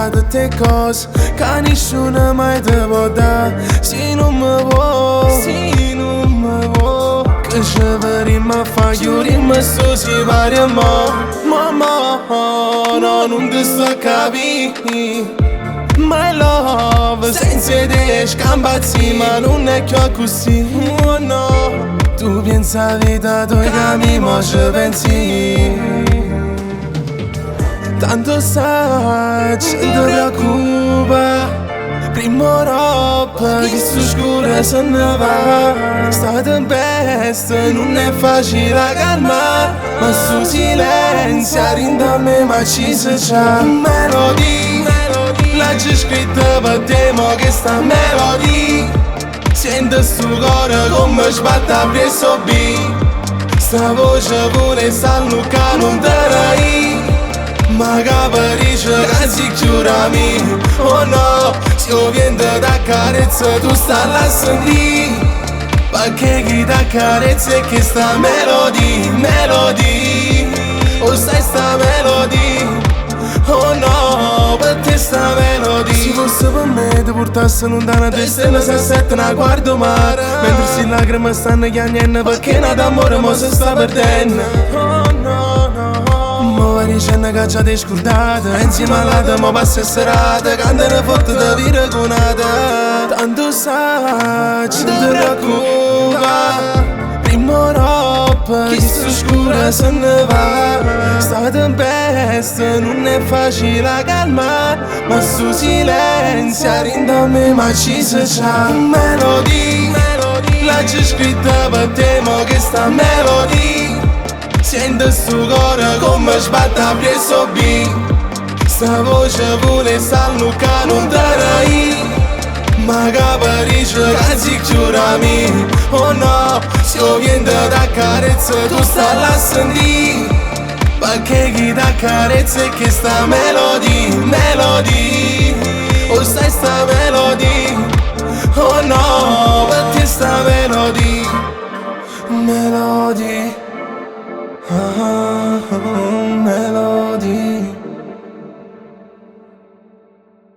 atâtea cose ca niciuna mai te pot da. Si nu mă vo Că și mă fac iuri mă sus și varie Mama, no, non ti sto capì My love, senza idee scambazzi ma non è che così, oh no. Tu pensa vita tua che mi mosce pensi. Tanto sai, non ti preoccupa. Prima roba che su scura se ne va. Sta tempesta non è facile da calmare, ma su silenzio rinda me ma ci si c'ha melodie. L'hai scritta per te mo che sta melodie. Sento sto cuore come sbatte presso B. Sta voce pure sanno che non te rai. Ma caparisce che si giurami. Oh no, se io viento da carezza tu stai là a sentire. Perché chi da carezza è che sta melodie. Oh sai sta melodie. Oh no, per te sta melodie. Se fosse per me ti portassi lontano da stelle se sette ne guardo mare. Mentre si lacrime stanno chiagnendo perché nata amore mo si sta perdendo. Oh no, no. Mo va dicendo che già ti scordata. Insieme all'altra mo passa serata. Cantano forte da vita conata. Tanto sai, non ti preoccupa. Prima roba che sto scura se ne va. Sta tempesta non è facile da calmare, ma su silenzio rinda me ma ci si c'ha melodie. L'hai scritta per te mo che sta melodie. Sento sto cuore come sbatte presso B. Sta voce pure sanno che non te rai. Ma caparisce che si giurami. Oh no, se io viento da carezza tu stai là a sentire. Perché chi da carezza è che sta melodie. Oh sai sta melodie. Oh no.